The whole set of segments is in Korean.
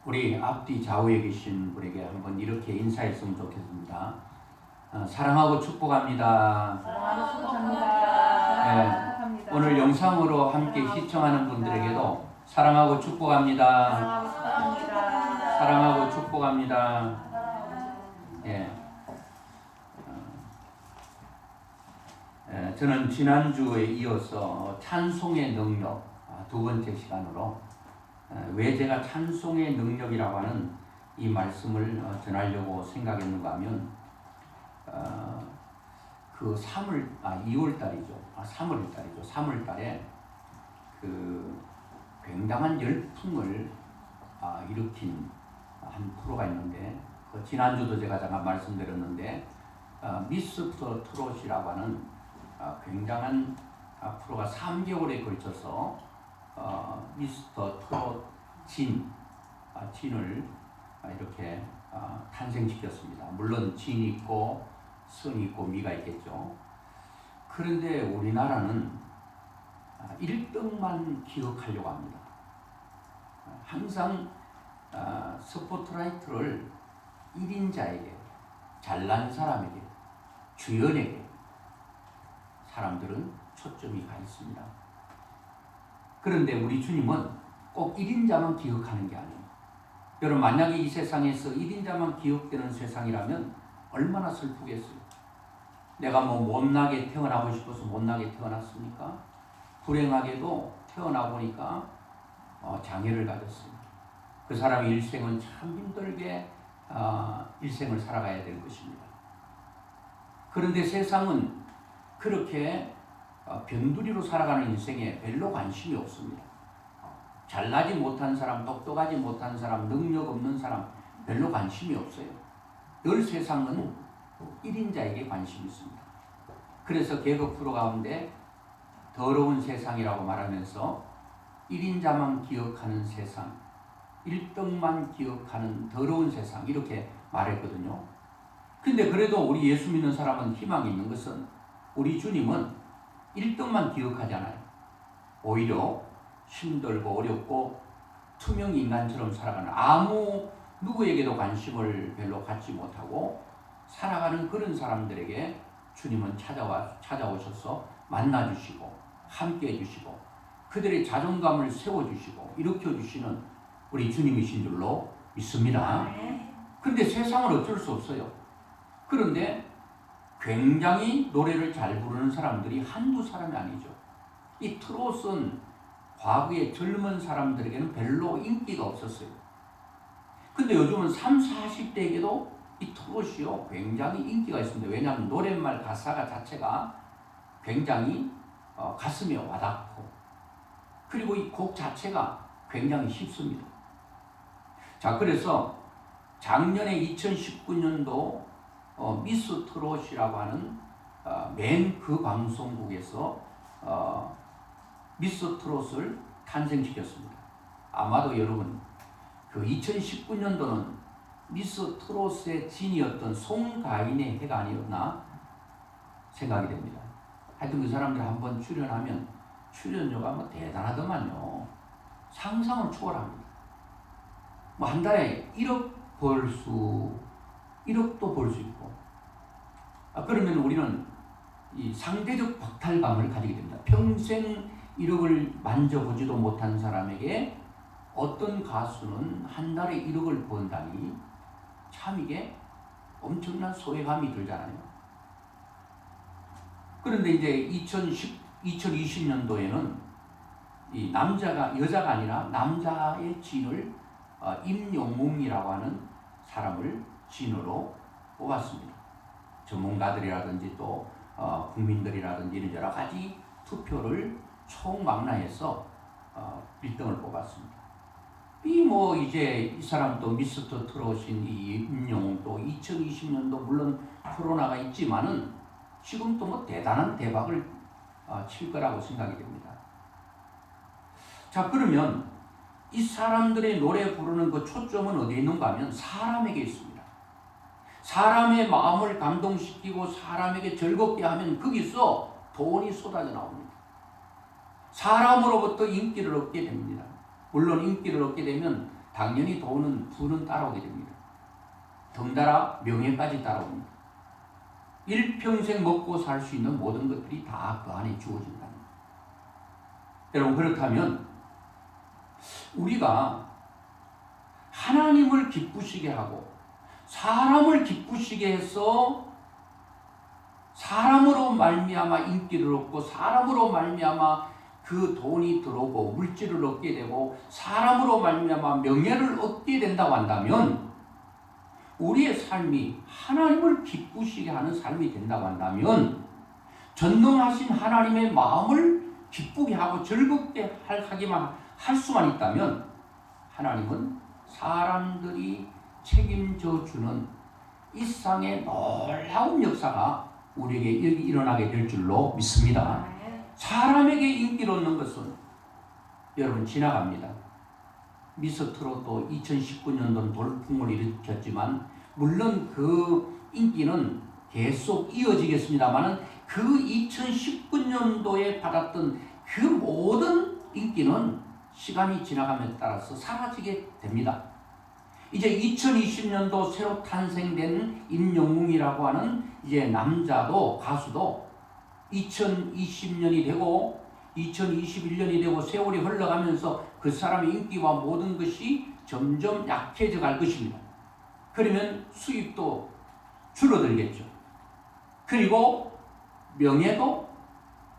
우리 앞뒤 좌우에 계신 분에게 한번 이렇게 인사했으면 좋겠습니다. 사랑하고 축복합니다. 사랑하고 축복합니다. 네, 오늘 영상으로 함께 시청하는 분들에게도 사랑하고 축복합니다. 사랑하고 축복합니다. 사랑하고 축복합니다. 예. 저는 지난주에 이어서 찬송의 능력 두 번째 시간으로 왜 제가 찬송의 능력이라고 하는 이 말씀을 전하려고 생각했는가 하면 그 2월 달이죠. 3월 달이죠. 3월 달에 그 굉장한 열풍을 일으킨 한 프로가 있는데 지난주도 제가 잠깐 말씀드렸는데 미스터 트롯이라고 하는 굉장한 프로가 3개월에 걸쳐서 미스터 트롯 진을 이렇게 탄생시켰습니다. 물론 진이 있고 승이 있고 미가 있겠죠. 그런데 우리나라는 1등만 기억하려고 합니다. 항상 스포트라이트를 1인자에게, 잘난 사람에게, 주연에게 사람들은 초점이 가 있습니다. 그런데 우리 주님은 꼭 1인자만 기억하는 게 아니에요. 여러분, 만약에 이 세상에서 1인자만 기억되는 세상이라면 얼마나 슬프겠어요. 내가 못나게 태어나고 싶어서 못나게 태어났습니까? 불행하게도 태어나 보니까 장애를 가졌습니다. 그 사람의 일생은 참 힘들게 일생을 살아가야 될 것입니다. 그런데 세상은 그렇게 변두리로 살아가는 인생에 별로 관심이 없습니다. 잘나지 못한 사람, 똑똑하지 못한 사람, 능력 없는 사람 별로 관심이 없어요. 늘 세상은 1인자에게 관심이 있습니다. 그래서 개그 프로 가운데 더러운 세상이라고 말하면서 1인자만 기억하는 세상, 1등만 기억하는 더러운 세상 이렇게 말했거든요. 근데 그래도 우리 예수 믿는 사람은 희망이 있는 것은 우리 주님은 1등만 기억하잖아요. 오히려 힘들고 어렵고 투명 인간처럼 살아가는 아무 누구에게도 관심을 별로 갖지 못하고 살아가는 그런 사람들에게 주님은 찾아오셔서 만나주시고 함께 해주시고 그들의 자존감을 세워주시고 일으켜주시는 우리 주님이신 줄로 믿습니다. 그런데 세상은 어쩔 수 없어요. 그런데 굉장히 노래를 잘 부르는 사람들이 한두 사람이 아니죠. 이 트롯은 과거의 젊은 사람들에게는 별로 인기가 없었어요. 근데 요즘은 30, 40대에게도 이 트롯이요 굉장히 인기가 있습니다. 왜냐하면 노랫말 가사가 자체가 굉장히 가슴에 와닿고 그리고 이 곡 자체가 굉장히 쉽습니다. 자, 그래서 작년에 2019년도 미스 트롯이라고 하는 맨 그 방송국에서 미스 트롯을 탄생시켰습니다. 아마도 여러분 그 2019년도는 미스 트롯의 진이었던 송가인의 해가 아니었나 생각이 됩니다. 하여튼 그 사람들 한번 출연하면 출연료가 대단하더만요. 상상을 초월합니다. 한 달에 1억도 벌 수 있고 그러면 우리는 이 상대적 박탈감을 가지게 됩니다. 평생 1억을 만져보지도 못한 사람에게 어떤 가수는 한 달에 1억을 번다니 참 이게 엄청난 소외감이 들잖아요. 그런데 이제 2020년도에는 이 여자가 아니라 남자의 진을 임영웅이라고 하는 사람을 진으로 뽑았습니다. 전문가들이라든지 또 국민들이라든지 이런 여러 가지 투표를 총망라해서 1등을 뽑았습니다. 이제 이 사람도 미스터 트롯인 이 임영웅도 2020년도 물론 코로나가 있지만은 지금도 대단한 대박을 칠 거라고 생각이 됩니다. 자, 그러면 이 사람들의 노래 부르는 그 초점은 어디에 있는가 하면 사람에게 있습니다. 사람의 마음을 감동시키고 사람에게 즐겁게 하면 거기서 돈이 쏟아져 나옵니다. 사람으로부터 인기를 얻게 됩니다. 물론 인기를 얻게 되면 당연히 돈은 부는 따라오게 됩니다. 덩달아 명예까지 따라옵니다. 일평생 먹고 살 수 있는 모든 것들이 다 그 안에 주어진다는 거예요. 여러분, 그렇다면 우리가 하나님을 기쁘시게 하고 사람을 기쁘시게 해서 사람으로 말미암아 인기를 얻고 사람으로 말미암아 그 돈이 들어오고 물질을 얻게 되고 사람으로 말미암아 명예를 얻게 된다고 한다면, 우리의 삶이 하나님을 기쁘시게 하는 삶이 된다고 한다면, 전능하신 하나님의 마음을 기쁘게 하고 즐겁게 하기만 할 수만 있다면, 하나님은 사람들이 책임져 주는 이 세상의 놀라운 역사가 우리에게 일어나게 될 줄로 믿습니다. 사람에게 인기를 얻는 것은 여러분 지나갑니다. 미스트롯도 2019년도는 돌풍을 일으켰지만, 물론 그 인기는 계속 이어지겠습니다만 그 2019년도에 받았던 그 모든 인기는 시간이 지나감에 따라서 사라지게 됩니다. 이제 2020년도 새로 탄생된 임영웅이라고 하는 이제 남자도, 가수도 2020년이 되고 2021년이 되고 세월이 흘러가면서 그 사람의 인기와 모든 것이 점점 약해져 갈 것입니다. 그러면 수입도 줄어들겠죠. 그리고 명예도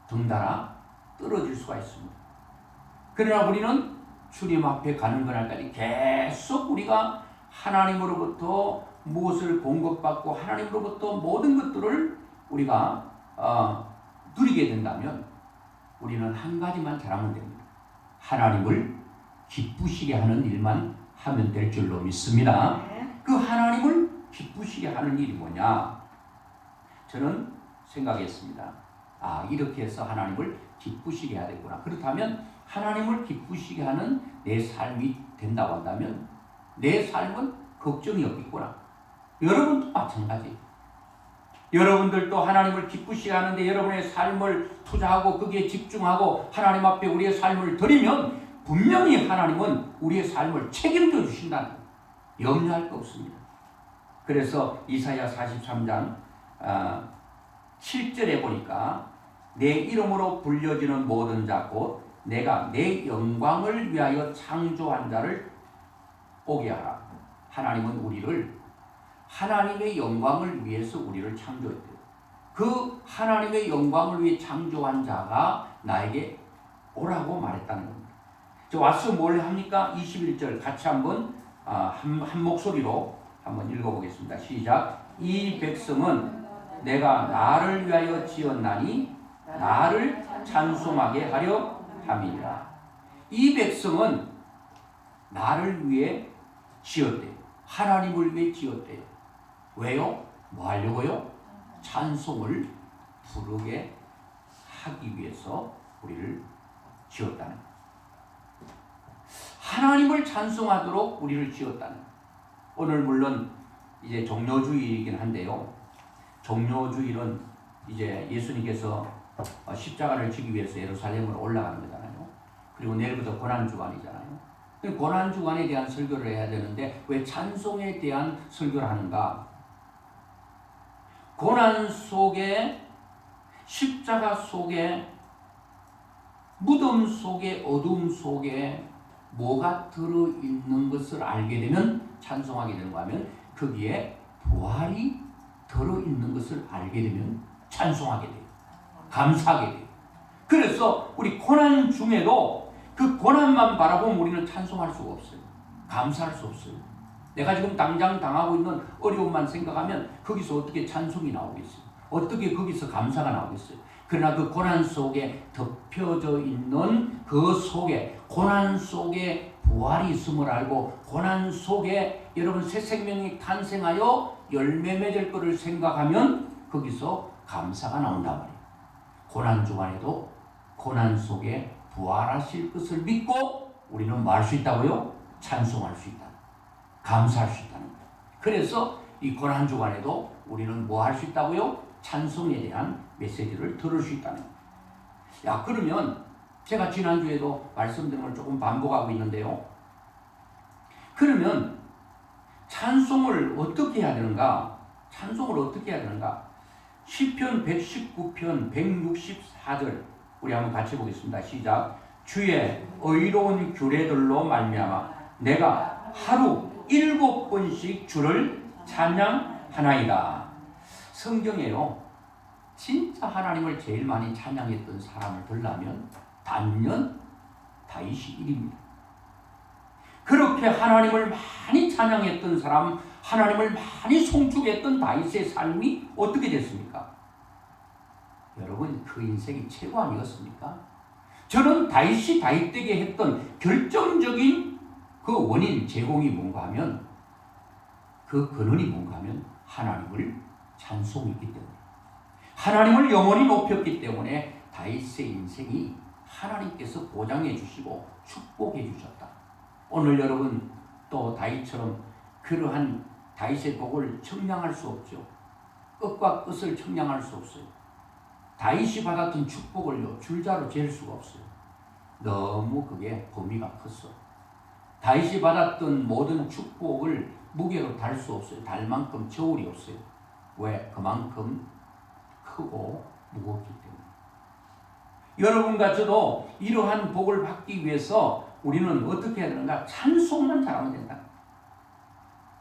덩달아 떨어질 수가 있습니다. 그러나 우리는 주님 앞에 가는 그날까지 계속 우리가 하나님으로부터 무엇을 공급받고 하나님으로부터 모든 것들을 우리가 누리게 된다면, 우리는 한 가지만 잘하면 됩니다. 하나님을 기쁘시게 하는 일만 하면 될 줄로 믿습니다. 그 하나님을 기쁘시게 하는 일이 뭐냐? 저는 생각했습니다. 이렇게 해서 하나님을 기쁘시게 해야 되구나. 그렇다면 하나님을 기쁘시게 하는 내 삶이 된다고 한다면 내 삶은 걱정이 없겠구나. 여러분도 마찬가지. 여러분들도 하나님을 기쁘시게 하는데 여러분의 삶을 투자하고 거기에 집중하고 하나님 앞에 우리의 삶을 드리면 분명히 하나님은 우리의 삶을 책임져 주신다는 거예요. 염려할 거 없습니다. 그래서 이사야 43장 7절에 보니까 내 이름으로 불려지는 모든 자 곧 내가 내 영광을 위하여 창조한 자를 오게 하라. 하나님은 우리를 하나님의 영광을 위해서 우리를 창조했대요. 그 하나님의 영광을 위해 창조한 자가 나에게 오라고 말했다는 겁니다. 저 와서 뭘 합니까? 21절 같이 한번 한 목소리로 한번 읽어보겠습니다. 시작. 이 백성은 내가 나를 위하여 지었나니 나를 찬송하게 하려 함이니라. 이 백성은 나를 위해 지었대요. 하나님을 위해 지었대요. 왜요? 뭐 하려고요? 찬송을 부르게 하기 위해서 우리를 지었다는 거예요. 하나님을 찬송하도록 우리를 지었다는 거예요. 오늘 물론 이제 종료주일이긴 한데요. 종료주일은 이제 예수님께서 십자가를 지기 위해서 예루살렘으로 올라가는 거잖아요. 그리고 내일부터 고난주간이잖아요. 고난주간에 대한 설교를 해야 되는데 왜 찬송에 대한 설교를 하는가? 고난 속에, 십자가 속에, 무덤 속에, 어둠 속에 뭐가 들어있는 것을 알게 되면 찬송하게 되는가 하면 거기에 부활이 들어있는 것을 알게 되면 찬송하게 돼요. 감사하게 돼요. 그래서 우리 고난 중에도 그 고난만 바라보면 우리는 찬송할 수가 없어요. 감사할 수 없어요. 내가 지금 당장 당하고 있는 어려움만 생각하면 거기서 어떻게 찬송이 나오겠어요? 어떻게 거기서 감사가 나오겠어요? 그러나 그 고난 속에 덮여져 있는 그 속에, 고난 속에 부활이 있음을 알고 고난 속에 여러분 새 생명이 탄생하여 열매 맺을 것을 생각하면 거기서 감사가 나온단 말이에요. 고난 주간에도 고난 속에 부활하실 것을 믿고 우리는 뭐 할 수 있다고요? 찬송할 수 있다. 감사할 수 있다는 거예요. 그래서 이 고난 주간에도 우리는 뭐 할 수 있다고요? 찬송에 대한 메시지를 들을 수 있다는 거예요. 그러면 제가 지난주에도 말씀드린 걸 조금 반복하고 있는데요. 그러면 찬송을 어떻게 해야 되는가? 찬송을 어떻게 해야 되는가? 시편 119편 164절 우리 한번 같이 보겠습니다. 시작. 주의 의로운 규례들로 말미암아 내가 하루 7번씩 주를 찬양하나이다. 성경에요. 진짜 하나님을 제일 많이 찬양했던 사람을 들라면 단연 다윗이 1입니다. 그렇게 하나님을 많이 찬양했던 사람, 하나님을 많이 송축했던 다윗의 삶이 어떻게 됐습니까? 여러분, 그 인생이 최고 아니었습니까? 저는 다윗이 다윗에게 했던 결정적인 그 원인 제공이 뭔가 하면, 그 근원이 뭔가 하면 하나님을 찬송했기 때문에, 하나님을 영원히 높였기 때문에 다윗의 인생이 하나님께서 보장해 주시고 축복해 주셨다. 오늘 여러분 또 다윗처럼 그러한 다윗의 복을 청량할 수 없죠. 끝과 끝을 청량할 수 없어요. 다윗이 받았던 축복을요, 줄자로 잴 수가 없어요. 너무 그게 범위가 컸어. 다윗이 받았던 모든 축복을 무게로 달 수 없어요. 달 만큼 저울이 없어요. 왜? 그만큼 크고 무겁기 때문에. 여러분과 저도 이러한 복을 받기 위해서 우리는 어떻게 해야 되는가? 찬송만 잘하면 된다.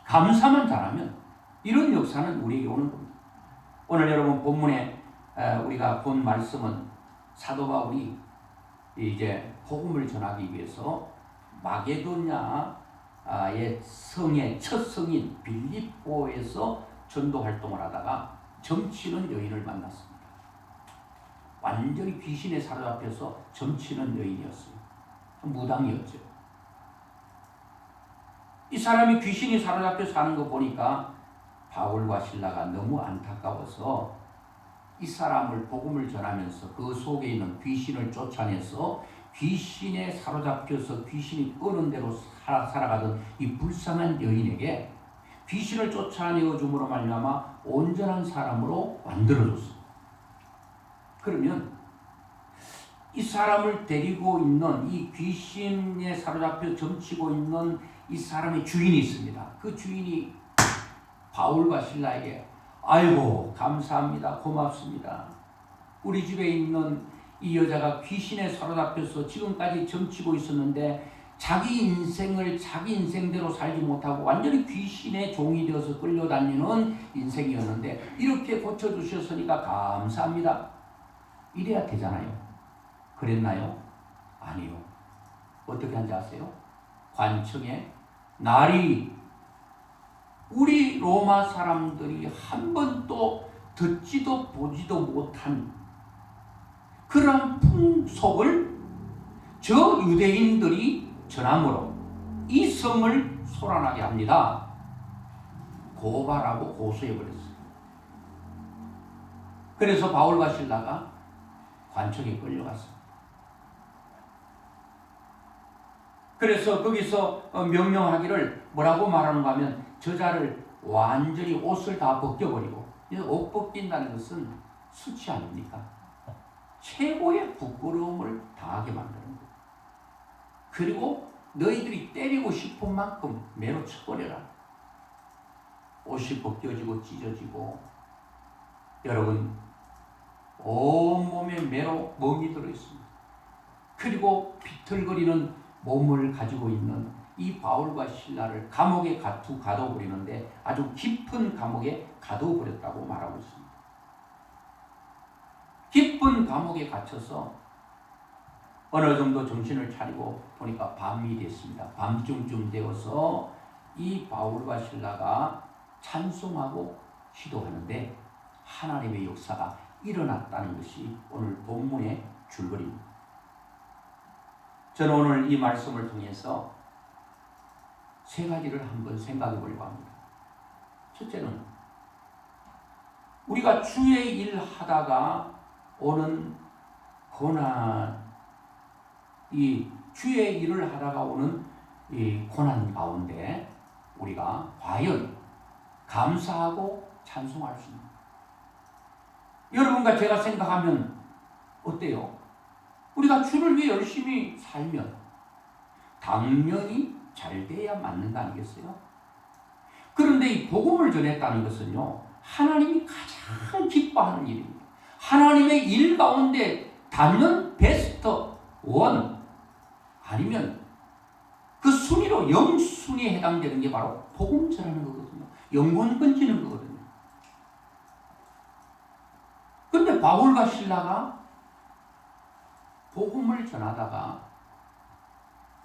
감사만 잘하면 이런 역사는 우리에게 오는 겁니다. 오늘 여러분 본문에 우리가 본 말씀은 사도 바울이 이제 복음을 전하기 위해서 마게도냐의 성의 첫 성인 빌립보에서 전도 활동을 하다가 점치는 여인을 만났습니다. 완전히 귀신에 사로잡혀서 점치는 여인이었어요. 무당이었죠. 이 사람이 귀신이 사로잡혀 사는 거 보니까 바울과 실라가 너무 안타까워서 이 사람을 복음을 전하면서 그 속에 있는 귀신을 쫓아내서 귀신에 사로잡혀서 귀신이 끄는 대로 살아가던 이 불쌍한 여인에게 귀신을 쫓아내어 줌으로 말미암아 온전한 사람으로 만들어줬습니다. 그러면 이 사람을 데리고 있는 이 귀신에 사로잡혀 점치고 있는 이 사람의 주인이 있습니다. 그 주인이 바울과 실라에게 아이고 감사합니다. 고맙습니다. 우리 집에 있는 이 여자가 귀신에 사로잡혀서 지금까지 점치고 있었는데 자기 인생을 자기 인생대로 살지 못하고 완전히 귀신의 종이 되어서 끌려다니는 인생이었는데 이렇게 고쳐주셨으니까 감사합니다. 이래야 되잖아요. 그랬나요? 아니요. 어떻게 한지 아세요? 관청에 날이 우리 로마 사람들이 한 번도 듣지도 보지도 못한 그런 풍속을 저 유대인들이 전함으로 이 성을 소란하게 합니다. 고발하고 고소해버렸어요. 그래서 바울과 실라가 관청에 끌려갔습니다. 그래서 거기서 명령하기를 뭐라고 말하는가 하면 저자를 완전히 옷을 다 벗겨버리고, 옷 벗긴다는 것은 수치 아닙니까? 최고의 부끄러움을 당하게 만드는 거예요. 그리고 너희들이 때리고 싶은 만큼 매로 쳐버려라. 옷이 벗겨지고 찢어지고, 여러분 온몸에 매로 멍이 들어있습니다. 그리고 비틀거리는 몸을 가지고 있는 이 바울과 실라를 감옥에 가둬버리는데 아주 깊은 감옥에 가둬버렸다고 말하고 있습니다. 깊은 감옥에 갇혀서 어느 정도 정신을 차리고 보니까 밤이 됐습니다. 밤중쯤 되어서 이 바울과 실라가 찬송하고 기도하는데 하나님의 역사가 일어났다는 것이 오늘 본문의 줄거리입니다. 저는 오늘 이 말씀을 통해서 세 가지를 한번 생각해 보려고 합니다. 첫째는 우리가 주의 일 하다가 오는 고난, 이 주의 일을 하다가 오는 이 고난 가운데 우리가 과연 감사하고 찬송할 수 있는, 여러분과 제가 생각하면 어때요? 우리가 주를 위해 열심히 살면 당연히 잘 돼야 맞는 거 아니겠어요? 그런데 이 복음을 전했다는 것은요, 하나님이 가장 기뻐하는 일입니다. 하나님의 일 가운데 단연 베스트 원 아니면 그 순위로 영순위에 해당되는 게 바로 복음 전하는 거거든요. 영혼 건지는 거거든요. 그런데 바울과 실라가 복음을 전하다가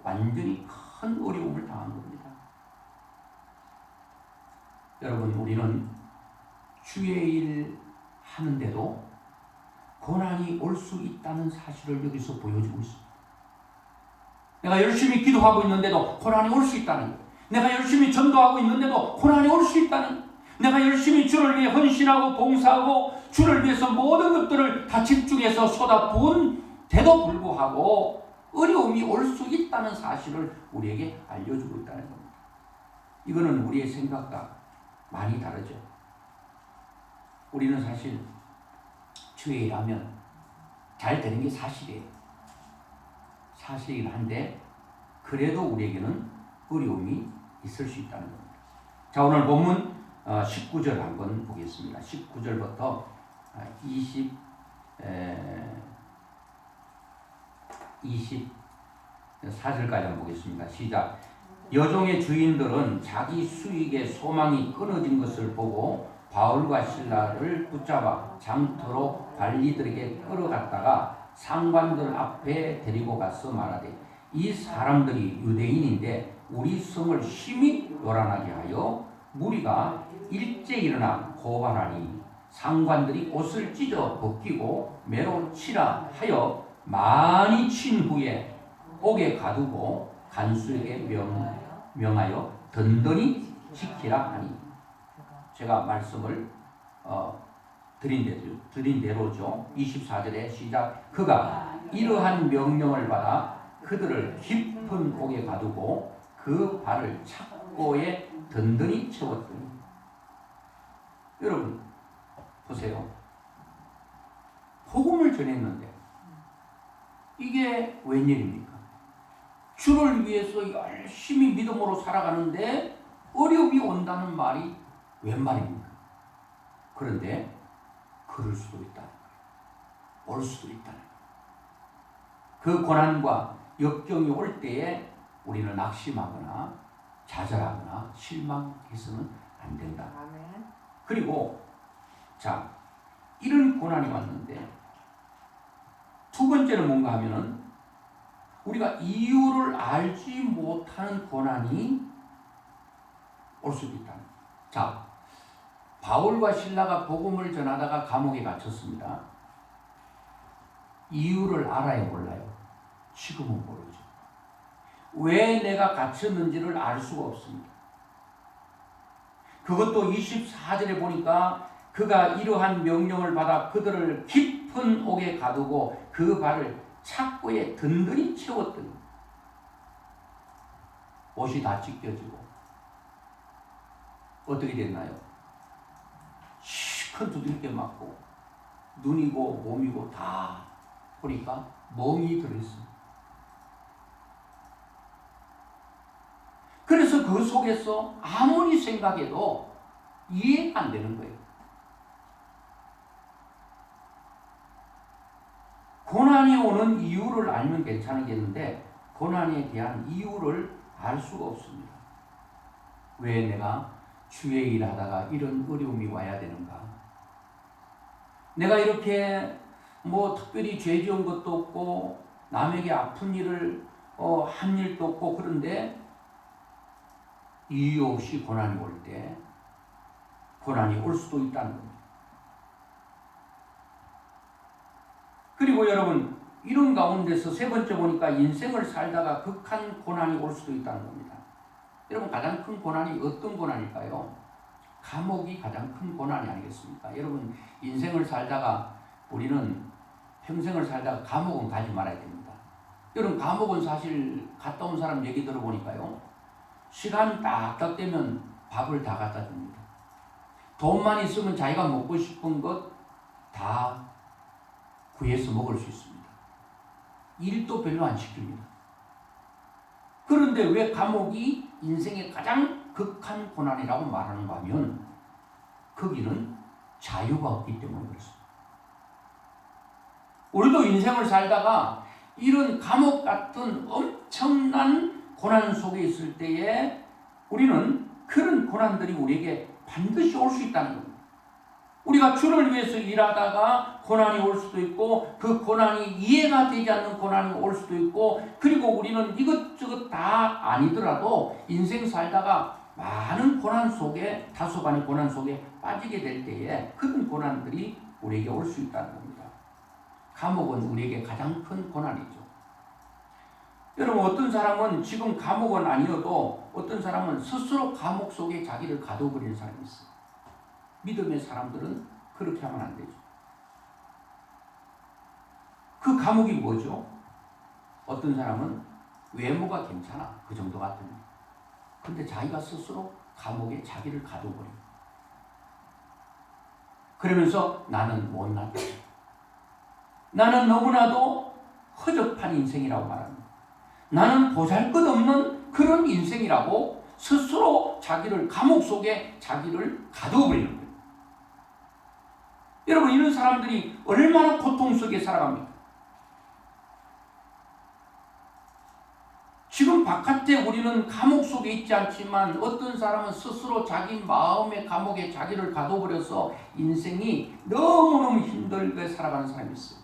완전히 큰 어려움을 당한 겁니다. 여러분, 우리는 주의 일 하는데도 고난이 올 수 있다는 사실을 여기서 보여주고 있습니다. 내가 열심히 기도하고 있는데도 고난이 올 수 있다는 거예요. 내가 열심히 전도하고 있는데도 고난이 올 수 있다는 거예요. 내가 열심히 주를 위해 헌신하고 봉사하고 주를 위해서 모든 것들을 다 집중해서 쏟아부은데도 불구하고 어려움이 올 수 있다는 사실을 우리에게 알려주고 있다는 겁니다. 이거는 우리의 생각과 많이 다르죠. 우리는 사실 주의 일하면 잘 되는 게 사실이에요. 사실이긴 한데 그래도 우리에게는 어려움이 있을 수 있다는 겁니다. 자, 오늘 본문 19절 한번 보겠습니다. 19절부터 24절까지 한번 보겠습니다. 시작. 여종의 주인들은 자기 수익의 소망이 끊어진 것을 보고 바울과 실라를 붙잡아 장터로 관리들에게 끌어갔다가 상관들 앞에 데리고 가서 말하되, 이 사람들이 유대인인데 우리 성을 심히 요란하게 하여 무리가 일제 일어나 고발하니 상관들이 옷을 찢어 벗기고 매로 치라 하여 많이 친 후에 옥에 가두고 간수에게 명하여 든든히 지키라 하니. 제가 말씀을 드린 대로죠. 24절에 시작. 그가 이러한 명령을 받아 그들을 깊은 옥에 가두고 그 발을 착고에 든든히 채웠더니. 여러분 보세요. 복음을 전했는데 이게 웬일입니까? 주를 위해서 열심히 믿음으로 살아가는데 어려움이 온다는 말이 웬 말입니까? 그런데 그럴 수도 있다는 거예요. 올 수도 있다는 거예요. 그 고난과 역경이 올 때에 우리는 낙심하거나 좌절하거나 실망해서는 안 된다. 아멘. 그리고 자, 이런 고난이 왔는데 두 번째는 뭔가 하면은 우리가 이유를 알지 못하는 고난이 올 수도 있다. 자, 바울과 실라가 복음을 전하다가 감옥에 갇혔습니다. 이유를 알아야 몰라요. 지금은 모르죠. 왜 내가 갇혔는지를 알 수가 없습니다. 그것도 24절에 보니까 그가 이러한 명령을 받아 그들을 깊은 옥에 가두고 그 발을 착고에 든든히 채웠더니 옷이 다 찢겨지고 어떻게 됐나요? 큰 두들겨 맞고 눈이고 몸이고 다 보니까 멍이 들어있어요. 그래서 그 속에서 아무리 생각해도 이해가 안 되는 거예요. 고난이 오는 이유를 알면 괜찮겠는데 고난에 대한 이유를 알 수가 없습니다. 왜 내가 주의 일 하다가 이런 어려움이 와야 되는가? 내가 이렇게 특별히 죄 지은 것도 없고 남에게 아픈 일을 한 일도 없고 그런데 이유 없이 고난이 올 때 고난이 올 수도 있다는 겁니다. 그리고 여러분 이런 가운데서 세 번째 보니까 인생을 살다가 극한 고난이 올 수도 있다는 겁니다. 여러분 가장 큰 고난이 어떤 고난일까요? 감옥이 가장 큰 고난이 아니겠습니까? 여러분 인생을 살다가 우리는 평생을 살다가 감옥은 가지 말아야 됩니다. 여러분 감옥은 사실 갔다 온 사람 얘기 들어보니까요. 시간 딱딱 되면 밥을 다 갖다 줍니다. 돈만 있으면 자기가 먹고 싶은 것 다 구해서 먹을 수 있습니다. 일도 별로 안 시킵니다. 그런데 왜 감옥이 인생의 가장 극한 고난이라고 말하는가 하면 거기는 자유가 없기 때문에 그렇습니다. 우리도 인생을 살다가 이런 감옥 같은 엄청난 고난 속에 있을 때에 우리는 그런 고난들이 우리에게 반드시 올 수 있다는 겁니다. 우리가 주를 위해서 일하다가 고난이 올 수도 있고 그 고난이 이해가 되지 않는 고난이 올 수도 있고 그리고 우리는 이것저것 다 아니더라도 인생 살다가 많은 고난 속에 다소간의 고난 속에 빠지게 될 때에 그런 고난들이 우리에게 올 수 있다는 겁니다. 감옥은 우리에게 가장 큰 고난이죠. 여러분 어떤 사람은 지금 감옥은 아니어도 어떤 사람은 스스로 감옥 속에 자기를 가둬버리는 사람이 있어요. 믿음의 사람들은 그렇게 하면 안 되죠. 그 감옥이 뭐죠? 어떤 사람은 외모가 괜찮아. 그 정도 같으면. 근데 자기가 스스로 감옥에 자기를 가둬버려요. 그러면서 나는 못났다. 나는 너무나도 허접한 인생이라고 말합니다. 나는 보잘것없는 그런 인생이라고 스스로 자기를 감옥 속에 자기를 가둬버리는 거예요. 여러분 이런 사람들이 얼마나 고통 속에 살아갑니까? 지금 바깥에 우리는 감옥 속에 있지 않지만 어떤 사람은 스스로 자기 마음의 감옥에 자기를 가둬버려서 인생이 너무너무 힘들게 살아가는 사람이 있어요.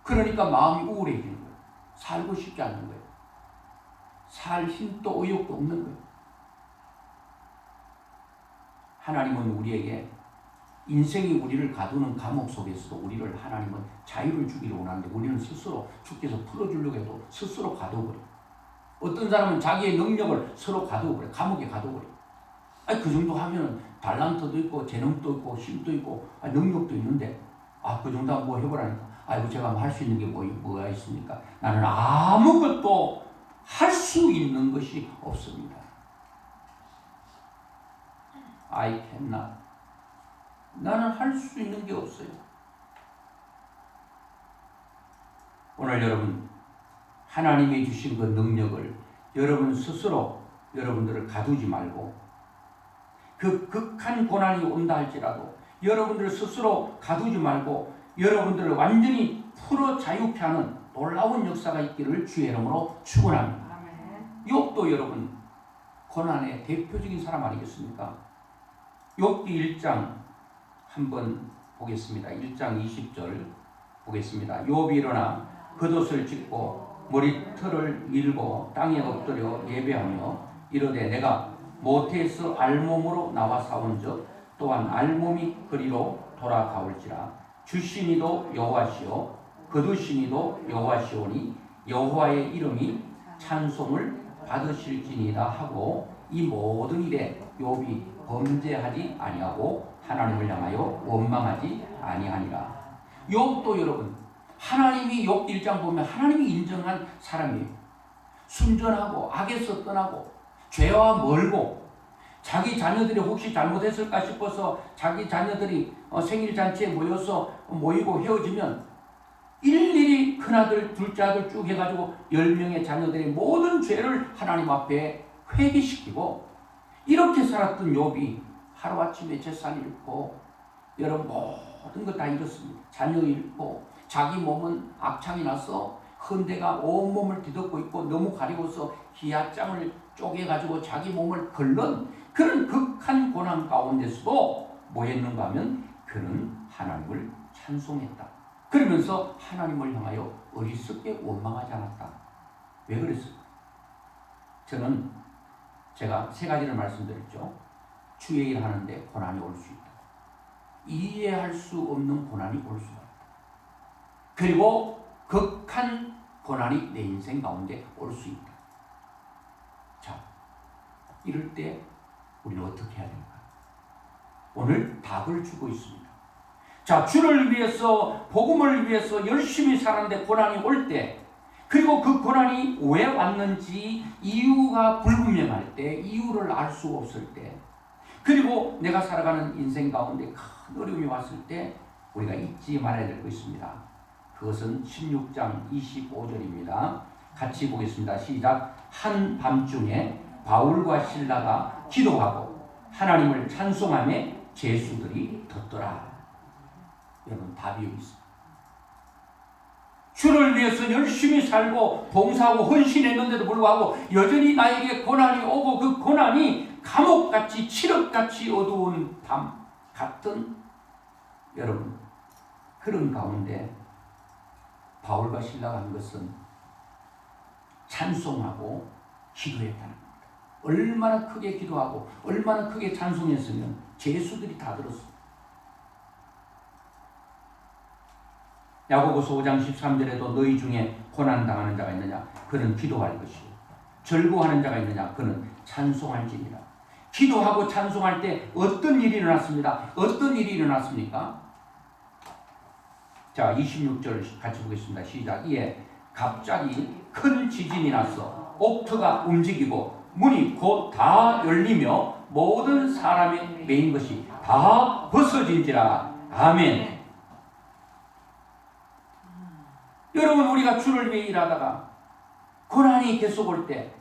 그러니까 마음이 우울해지는 거예요. 살고 싶지 않는 거예요. 살 힘도 의욕도 없는 거예요. 하나님은 우리에게 인생이 우리를 가두는 감옥 속에서도 우리를 하나님은 자유를 주기를 원하는데 우리는 스스로 주께서 풀어주려고 해도 스스로 가둬버려요. 어떤 사람은 자기의 능력을 서로 가둬버려요. 감옥에 가둬버려요. 그 정도 하면 달란트도 있고 재능도 있고 힘도 있고 능력도 있는데 그 정도 뭐 해보라니까 아이고 제가 할 수 있는 게 뭐가 있습니까? 나는 아무것도 할 수 있는 것이 없습니다. I cannot. 나는 할 수 있는 게 없어요. 오늘 여러분 하나님이 주신 그 능력을 여러분 스스로 여러분들을 가두지 말고 그 극한 고난이 온다 할지라도 여러분들 스스로 가두지 말고 여러분들을 완전히 풀어 자유케 하는 놀라운 역사가 있기를 주의 이름으로 축원합니다. 욥도 여러분 고난의 대표적인 사람 아니겠습니까? 욥기 1장 한번 보겠습니다. 1장 20절 보겠습니다. 욥이 일어나 겉옷을 찢고 머리털을 밀고 땅에 엎드려 예배하며 이르되 내가 모태에서 알몸으로 나와 싸운즉 또한 알몸이 그리로 돌아가올지라 주시니도 여호와시오 거두시니도 여호와시오니 여호와의 이름이 찬송을 받으실지니이다 하고 이 모든 일에 욥이 범죄하지 아니하고 하나님을 향하여 원망하지 아니하니라. 욥도 여러분 하나님이 욥 1장 보면 하나님이 인정한 사람이에요. 순전하고 악에서 떠나고 죄와 멀고 자기 자녀들이 혹시 잘못했을까 싶어서 자기 자녀들이 생일잔치에 모이고 헤어지면 일일이 큰아들 둘째아들 쭉 해가지고 10명의 자녀들의 모든 죄를 하나님 앞에 회개시키고 이렇게 살았던 욥이 하루아침에 재산 잃고 여러분 모든 것 다 잃었습니다. 자녀 잃고 자기 몸은 악창이 나서 헌대가 온몸을 뒤덮고 있고 너무 가리고서 기아장을 쪼개가지고 자기 몸을 걸른 그런 극한 고난 가운데서도 뭐 했는가 하면 그는 하나님을 찬송했다. 그러면서 하나님을 향하여 어리석게 원망하지 않았다. 왜 그랬을까? 저는 제가 세 가지를 말씀드렸죠. 주의 일 하는데 고난이 올 수 있다. 이해할 수 없는 고난이 올 수가 있다. 그리고 극한 고난이 내 인생 가운데 올 수 있다. 자, 이럴 때 우리는 어떻게 해야 될까? 오늘 답을 주고 있습니다. 자, 주를 위해서 복음을 위해서 열심히 살았는데 고난이 올 때 그리고 그 고난이 왜 왔는지 이유가 불분명할 때 이유를 알 수 없을 때 그리고 내가 살아가는 인생 가운데 큰 어려움이 왔을 때 우리가 잊지 말아야 될 거 있습니다. 그것은 16장 25절입니다. 같이 보겠습니다. 시작. 한밤중에 바울과 실라가 기도하고 하나님을 찬송하며 죄수들이 듣더라. 여러분, 답이 여기 있습니다. 주를 위해서 열심히 살고 봉사하고 헌신했는데도 불구하고 여전히 나에게 고난이 오고 그 고난이 감옥같이 칠흑같이 어두운 밤 같은, 여러분, 그런 가운데 바울과 실라가 한 것은 찬송하고 기도했다는 겁니다. 얼마나 크게 기도하고 얼마나 크게 찬송했으면 죄수들이 다 들었습니다. 야고보서 5장 13절에도 너희 중에 고난당하는 자가 있느냐? 그는 기도할 것이요. 절구하는 자가 있느냐? 그는 찬송할지니라. 기도하고 찬송할 때 어떤 일이 일어났습니다. 어떤 일이 일어났습니까? 자, 26절 같이 보겠습니다. 시작. 이에 갑자기 큰 지진이 났어. 옥토가 움직이고 문이 곧 다 열리며 모든 사람의 매인 것이 다 벗어진지라. 아멘. 여러분, 우리가 주를 위해 일하다가 고난이 계속 올 때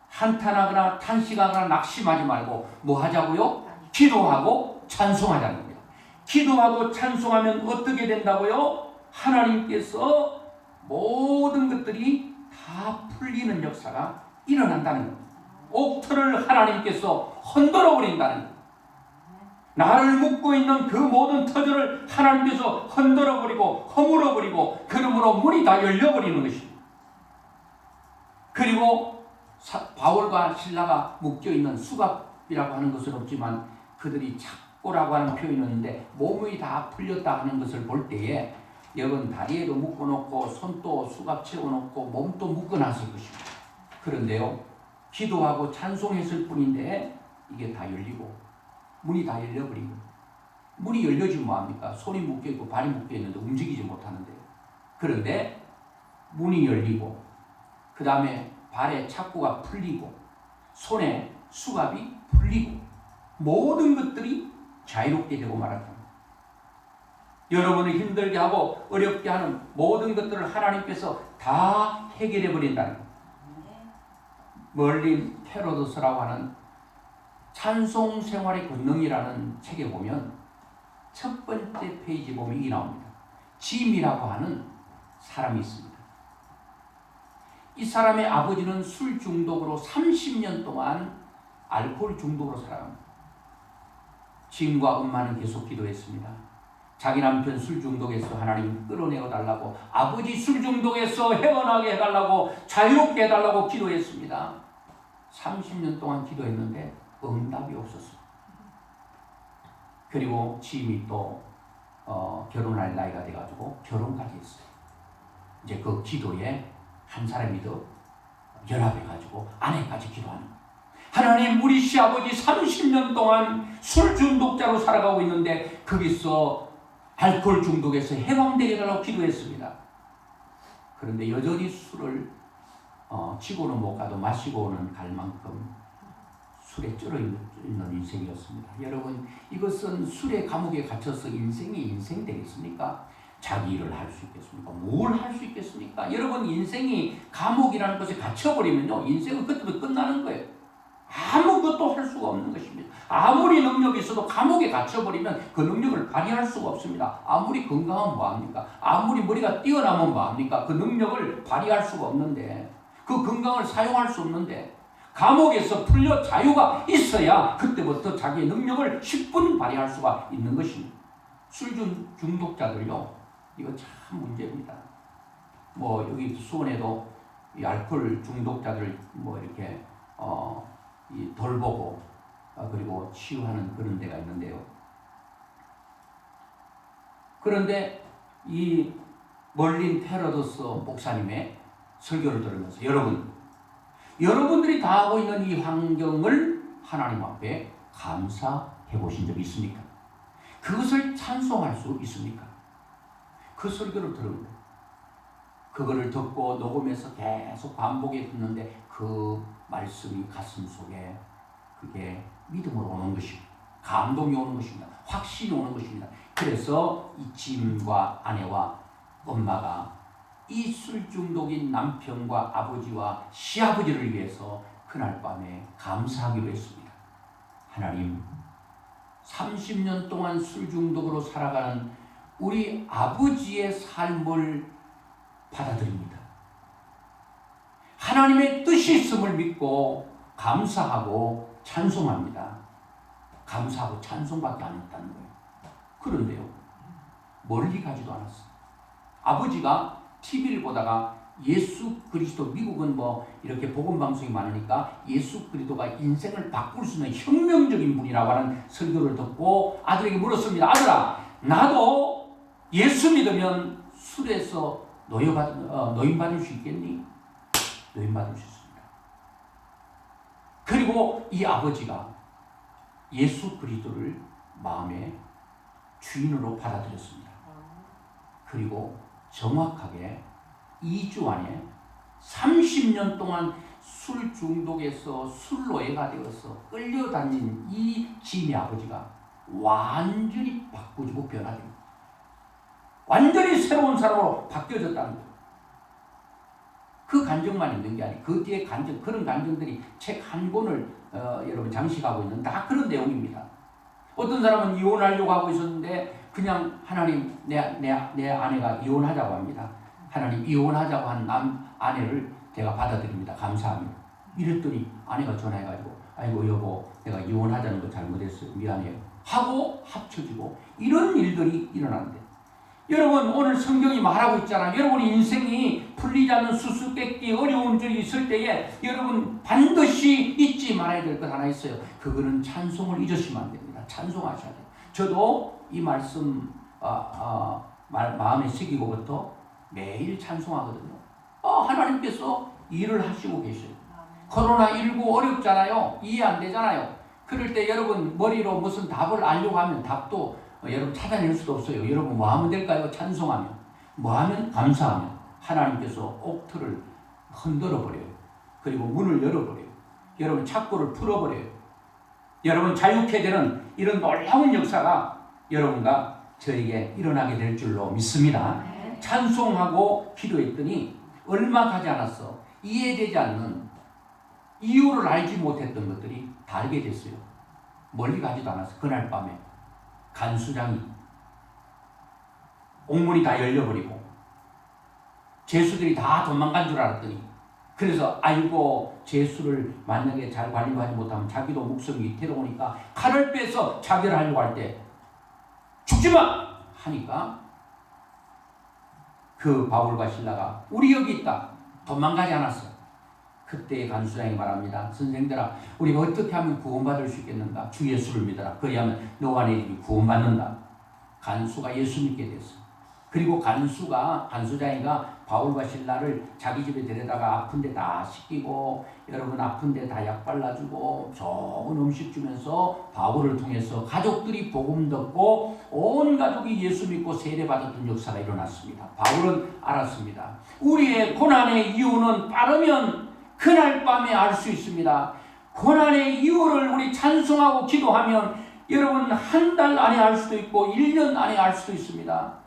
한탄하거나 탄식하거나 낙심하지 말고 뭐 하자고요? 기도하고 찬송하자는 겁니다. 기도하고 찬송하면 어떻게 된다고요? 하나님께서 모든 것들이 다 풀리는 역사가 일어난다는 겁니다. 옥토를 하나님께서 흔들어 버린다는 겁니다. 나를 묶고 있는 그 모든 터전을 하나님께서 흔들어버리고 허물어버리고 그러므로 문이 다 열려버리는 것입니다. 그리고 바울과 실라가 묶여있는 수갑이라고 하는 것은 없지만 그들이 착고라고 하는 표현이 있는데 몸이 다 풀렸다 하는 것을 볼 때에 여건 다리에도 묶어놓고 손도 수갑 채워놓고 몸도 묶어놨을 것입니다. 그런데요, 기도하고 찬송했을 뿐인데 이게 다 열리고 문이 다 열려버리고, 문이 열려지면 뭐합니까? 손이 묶여있고 발이 묶여있는데 움직이지 못하는데, 그런데 문이 열리고 그 다음에 발에 착고가 풀리고 손에 수갑이 풀리고 모든 것들이 자유롭게 되고 말았다. 여러분을 힘들게 하고 어렵게 하는 모든 것들을 하나님께서 다 해결해 버린다는 것. 멀린 헤로도스라고 하는 찬송 생활의 권능이라는 책에 보면 첫 번째 페이지 보면 이게 나옵니다. 짐이라고 하는 사람이 있습니다. 이 사람의 아버지는 술 중독으로 30년 동안 알코올 중독으로 살아갑니다. 짐과 엄마는 계속 기도했습니다. 자기 남편 술 중독에서 하나님 끌어내어 달라고, 아버지 술 중독에서 헤어나게 해달라고, 자유롭게 해달라고 기도했습니다. 30년 동안 기도했는데 응답이 없었어요. 그리고 짐이 또 결혼할 나이가 돼가지고 결혼까지 했어요. 이제 그 기도에 한 사람이 더 연합해가지고 아내까지 기도하는 거예요. 하나님, 우리 시아버지 30년 동안 술 중독자로 살아가고 있는데 거기서 알코올 중독에서 해방되게 해달라고 기도했습니다. 그런데 여전히 술을 치고는 못 가도 마시고는 갈 만큼 술에 쩔어 있는 인생이었습니다. 여러분, 이것은 술의 감옥에 갇혀서 인생이 인생 되겠습니까? 자기 일을 할 수 있겠습니까? 뭘 할 수 있겠습니까? 여러분, 인생이 감옥이라는 것에 갇혀버리면요, 인생은 그때부터 끝나는 거예요. 아무것도 할 수가 없는 것입니다. 아무리 능력이 있어도 감옥에 갇혀버리면 그 능력을 발휘할 수가 없습니다. 아무리 건강하면 뭐합니까? 아무리 머리가 뛰어나면 뭐합니까? 그 능력을 발휘할 수가 없는데, 그 건강을 사용할 수 없는데, 감옥에서 풀려 자유가 있어야 그때부터 자기의 능력을 10분 발휘할 수가 있는 것입니다. 술 중독자들요, 이거 참 문제입니다. 뭐 여기 수원에도 이 알코올 중독자들 뭐 이렇게 이 돌보고 그리고 치유하는 그런 데가 있는데요. 그런데 이 멀린 헤로도스 목사님의 설교를 들으면서 여러분들이 다 하고 있는 이 환경을 하나님 앞에 감사해 보신 적이 있습니까? 그것을 찬송할 수 있습니까? 그 설교를 들으면 그거를 듣고 녹음해서 계속 반복해 듣는데 그 말씀이 가슴 속에 그게 믿음으로 오는 것입니다. 감동이 오는 것입니다. 확신이 오는 것입니다. 그래서 이 짐과 아내와 엄마가 이 술 중독인 남편과 아버지와 시아버지를 위해서 그날 밤에 감사하기로 했습니다. 하나님, 30년 동안 술 중독으로 살아가는 우리 아버지의 삶을 받아들입니다. 하나님의 뜻이 있음을 믿고 감사하고 찬송합니다. 감사하고 찬송밖에 안 했다는 거예요. 그런데요, 멀리 가지도 않았어요. 아버지가 TV를 보다가 예수 그리스도, 미국은 뭐 이렇게 복음 방송이 많으니까 예수 그리스도가 인생을 바꿀 수 있는 혁명적인 분이라고 하는 설교를 듣고 아들에게 물었습니다. 아들아, 나도 예수 믿으면 술에서 노인받을 수 있겠니? 노인받을 수 있습니다. 그리고 이 아버지가 예수 그리스도를 마음의 주인으로 받아들였습니다. 그리고 정확하게 2주 안에 30년 동안 술 중독에서 술노예가 되어서 끌려다닌 이 짐의 아버지가 완전히 바꾸고 변화됩니다. 완전히 새로운 사람으로 바뀌어졌다는 거예요. 그 간증만 있는 게 아니고 그 뒤에 간증, 그런 간증들이 책 한 권을 여러분 장식하고 있는 다 그런 내용입니다. 어떤 사람은 이혼하려고 하고 있었는데 그냥 하나님, 내 아내가 이혼하자고 합니다. 하나님, 이혼하자고 한 아내를 제가 받아들입니다. 감사합니다. 이랬더니 아내가 전화해가지고 아이고 여보, 내가 이혼하자는 거 잘못했어요. 미안해요. 하고 합쳐지고 이런 일들이 일어나는데, 여러분 오늘 성경이 말하고 있잖아요. 여러분 인생이 풀리지 않는 수수께끼 어려운 적이 있을 때에 여러분 반드시 잊지 말아야 될 것 하나 있어요. 그거는 찬송을 잊으시면 안 됩니다. 찬송하셔야 돼요. 저도 이 말씀 마음에 새기고부터 매일 찬송하거든요. 하나님께서 일을 하시고 계셔요. 코로나19 어렵잖아요. 이해 안 되잖아요. 그럴 때 여러분 머리로 무슨 답을 알려고 하면 답도 여러분 찾아낼 수도 없어요. 여러분 뭐 하면 될까요? 찬송하면. 뭐 하면? 감사하면. 하나님께서 옥틀을 흔들어 버려요. 그리고 문을 열어버려요. 여러분 착고를 풀어버려요. 여러분 자유케 되는 이런 놀라운 역사가 여러분과 저에게 일어나게 될 줄로 믿습니다. 찬송하고 기도했더니 얼마 가지 않았어. 이해되지 않는, 이유를 알지 못했던 것들이 다 알게 됐어요. 멀리 가지도 않았어. 그날 밤에 간수장이 옥문이 다 열려버리고 죄수들이 다 도망간 줄 알았더니, 그래서 아이고 죄수를 만약에 잘 관리하지 못하면 자기도 목숨이 위태로우니까 칼을 빼서 자결하려고 할 때 죽지마! 하니까 그 바울과 실라가 우리 여기 있다. 도망가지 않았어. 그때 간수장이 말합니다. 선생들아, 우리가 어떻게 하면 구원받을 수 있겠는가? 주 예수를 믿어라. 그리하면 너와 내 집이 구원받는다. 간수가 예수 믿게 됐어. 그리고 간수장이가 바울과 실라를 자기 집에 데려다가 아픈데 다 씻기고, 여러분 아픈데 다 약 발라주고 좋은 음식 주면서 바울을 통해서 가족들이 복음 듣고 온 가족이 예수 믿고 세례받았던 역사가 일어났습니다. 바울은 알았습니다. 우리의 고난의 이유는 빠르면 그날 밤에 알 수 있습니다. 고난의 이유를 우리 찬송하고 기도하면 여러분 한 달 안에 알 수도 있고 1년 안에 알 수도 있습니다.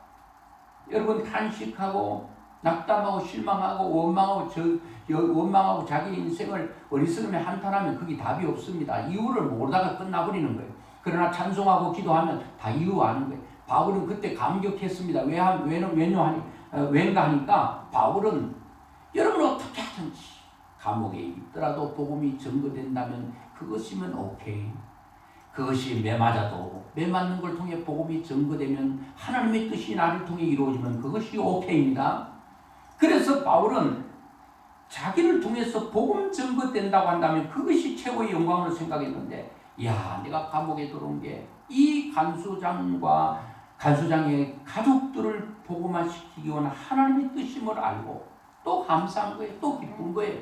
여러분 탄식하고 낙담하고 실망하고 원망하고 자기 인생을 어리석음에 한탄하면 그게 답이 없습니다. 이유를 모르다가 끝나버리는 거예요. 그러나 찬송하고 기도하면 다 이유 아는 거예요. 바울은 그때 감격했습니다. 왠가 하니까 바울은 여러분 어떻게 하든지 감옥에 있더라도 복음이 증거된다면 그것이면 오케이. 그것이 매 맞아도 매 맞는 걸 통해 복음이 증거되면 하나님의 뜻이 나를 통해 이루어지면 그것이 오케이입니다. 그래서 바울은 자기를 통해서 복음 증거된다고 한다면 그것이 최고의 영광으로 생각했는데, 야, 내가 감옥에 들어온 게 이 간수장의 가족들을 복음화시키기 위한 하나님의 뜻임을 알고 또 감사한 거예요. 또 기쁜 거예요.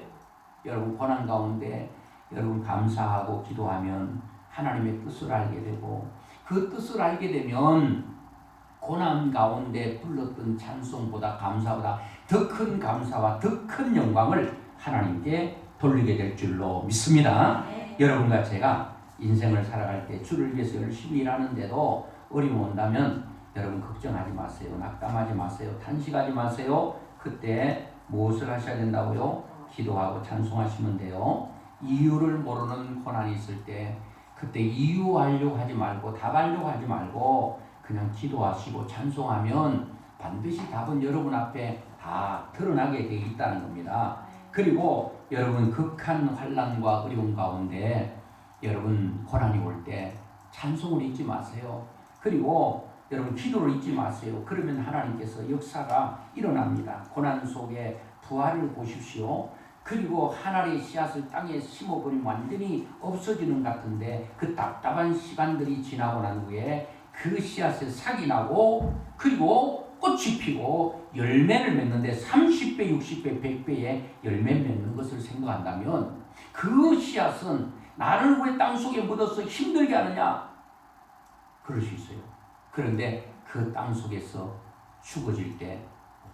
여러분 고난 가운데 여러분 감사하고 기도하면 하나님의 뜻을 알게 되고, 그 뜻을 알게 되면 고난 가운데 불렀던 찬송보다 감사보다 더 큰 감사와 더 큰 영광을 하나님께 돌리게 될 줄로 믿습니다. 여러분과 제가 인생을 살아갈 때 주를 위해서 열심히 일하는데도 어려움 온다면 여러분 걱정하지 마세요. 낙담하지 마세요. 탄식하지 마세요. 그때 무엇을 하셔야 된다고요? 기도하고 찬송하시면 돼요. 이유를 모르는 고난이 있을 때 그때 이유하려고 하지 말고 답하려고 하지 말고 그냥 기도하시고 찬송하면 반드시 답은 여러분 앞에 다 드러나게 되어 있다는 겁니다. 그리고 여러분 극한 환난과 어려움 가운데 여러분 고난이 올 때 찬송을 잊지 마세요. 그리고 여러분 기도를 잊지 마세요. 그러면 하나님께서 역사가 일어납니다. 고난 속에 부활을 보십시오. 그리고 하나의 씨앗을 땅에 심어버리면 완전히 없어지는 것 같은데 그 답답한 시간들이 지나고 난 후에 그 씨앗에 삭이 나고 그리고 꽃이 피고 열매를 맺는데 30배, 60배, 100배의 열매 맺는 것을 생각한다면 그 씨앗은 나를 왜 땅속에 묻어서 힘들게 하느냐? 그럴 수 있어요. 그런데 그 땅속에서 죽어질 때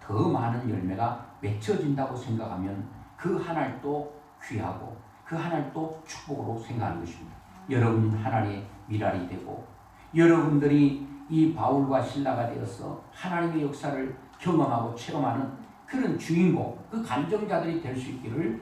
더 많은 열매가 맺혀진다고 생각하면 그 하나도 귀하고 그 하나도 축복으로 생각하는 것입니다. 여러분 하나님의 미랄이 되고 여러분들이 이 바울과 실라가 되어서 하나님의 역사를 경험하고 체험하는 그런 주인공, 그 간정자들이 될 수 있기를